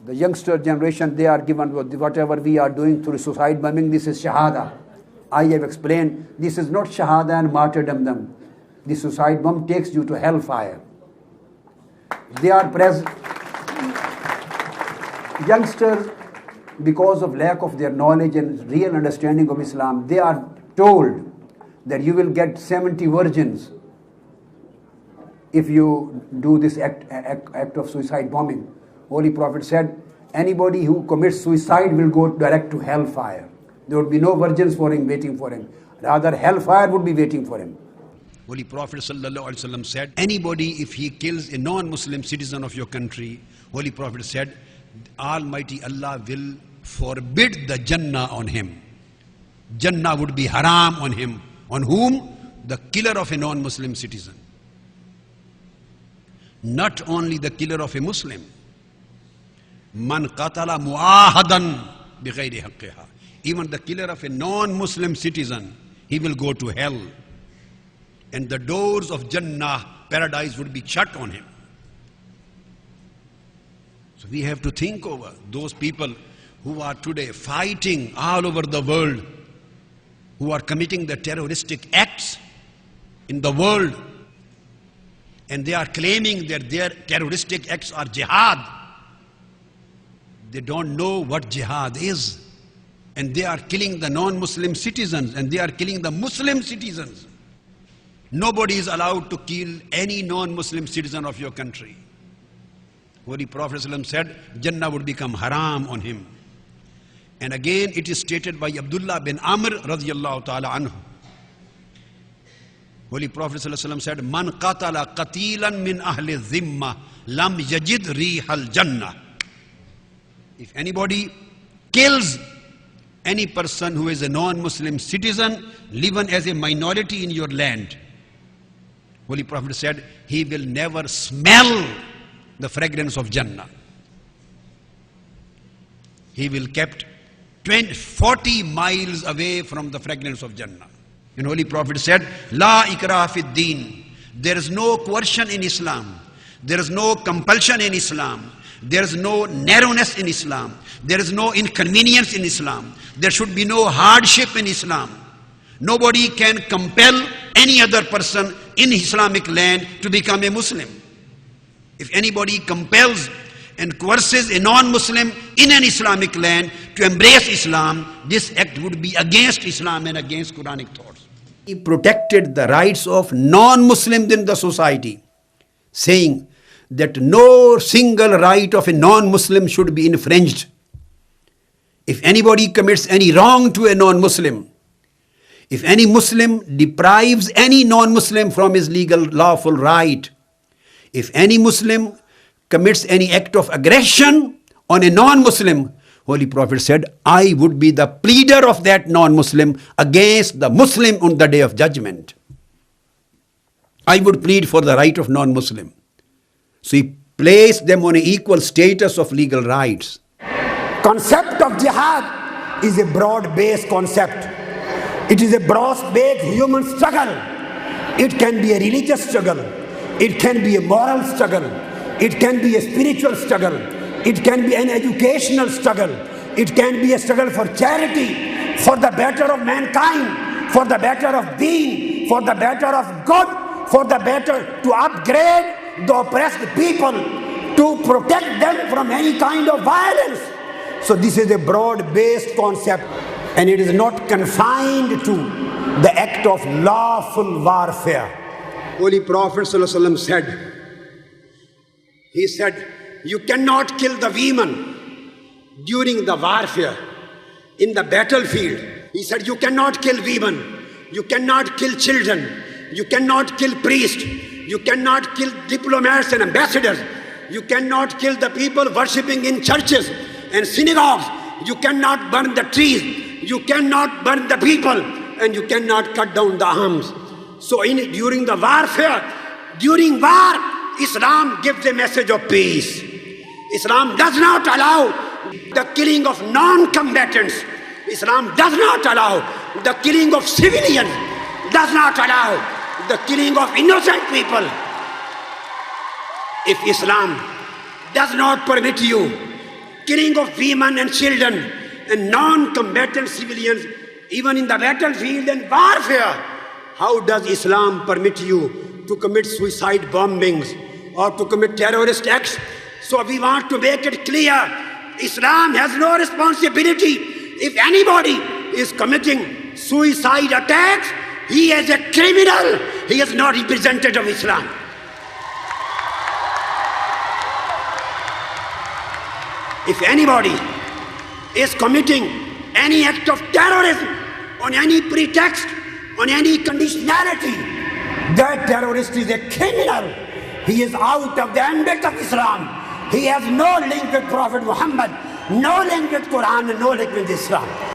The youngster generation, they are given whatever we are doing through suicide bombing, this is shahada. I have explained, this is not shahada and martyrdom. The suicide bomb takes you to hellfire. They are youngsters, because of lack of their knowledge and real understanding of Islam, they are told that you will get 70 virgins if you do this act of suicide bombing. Holy Prophet said, anybody who commits suicide will go direct to hellfire. There would be no virgins for him, waiting for him. Rather, hellfire would be waiting for him. Holy Prophet ﷺ said, anybody, if he kills a non-Muslim citizen of your country, Holy Prophet said, Almighty Allah will forbid the Jannah on him. Jannah would be haram on him. On whom? The killer of a non-Muslim citizen. Not only the killer of a Muslim. Man qatala mu'ahadan bighayri haqqiha. Even the killer of a non-Muslim citizen, he will go to hell. And the doors of Jannah, paradise, would be shut on him. So we have to think over those people who are today fighting all over the world, who are committing the terroristic acts in the world, and they are claiming that their terroristic acts are jihad. They don't know what jihad is. And they are killing the non-Muslim citizens, and they are killing the Muslim citizens. Nobody is allowed to kill any non-Muslim citizen of your country. Holy Prophet ﷺ said, Jannah would become haram on him. And again it is stated by Abdullah bin Amr radiyallahu ta'ala anhu. Holy Prophet ﷺ said, Man qatala qatilan min ahli dhimma lam yajid rihal jannah. If anybody kills any person who is a non-Muslim citizen, living as a minority in your land, Holy Prophet said, he will never smell the fragrance of Jannah. He will kept 40 miles away from the fragrance of Jannah. And Holy Prophet said, La ikraha fid deen. There is no coercion in Islam. There is no compulsion in Islam. There is no narrowness in Islam. There is no inconvenience in Islam. There should be no hardship in Islam. Nobody can compel any other person in Islamic land to become a Muslim. If anybody compels and coerces a non-Muslim in an Islamic land to embrace Islam, this act would be against Islam and against Quranic thoughts. He protected the rights of non-Muslims in the society, saying that no single right of a non-Muslim should be infringed. If anybody commits any wrong to a non-Muslim, if any Muslim deprives any non-Muslim from his legal lawful right, if any Muslim commits any act of aggression on a non-Muslim, Holy Prophet said, I would be the pleader of that non-Muslim against the Muslim on the day of judgment. I would plead for the right of non-Muslim. So he placed them on an equal status of legal rights. Concept of jihad is a broad-based concept. It is a broad-based human struggle. It can be a religious struggle. It can be a moral struggle. It can be a spiritual struggle. It can be an educational struggle. It can be a struggle for charity, for the better of mankind, for the better of deen, for the better of good, for the better to upgrade the oppressed people, to protect them from any kind of violence. So this is a broad-based concept, and it is not confined to the act of lawful warfare. Holy Prophet ﷺ said, he said, you cannot kill the women during the warfare, in the battlefield. He said, you cannot kill women, you cannot kill children, you cannot kill priests, you cannot kill diplomats and ambassadors, you cannot kill the people worshipping in churches and synagogues, you cannot burn the trees, you cannot burn the people, and you cannot cut down the arms. So during the warfare, during war, Islam gives a message of peace. Islam does not allow the killing of non-combatants. Islam does not allow the killing of civilians, does not allow the killing of innocent people. If Islam does not permit you killing of women and children and non-combatant civilians, even in the battlefield and warfare. How does Islam permit you to commit suicide bombings or to commit terrorist acts? So we want to make it clear, Islam has no responsibility. If anybody is committing suicide attacks, he is a criminal. He is not representative of Islam. If anybody is committing any act of terrorism on any pretext, on any conditionality, that terrorist is a criminal. He is out of the ambit of Islam. He has no link with Prophet Muhammad, no link with Quran, and no link with Islam.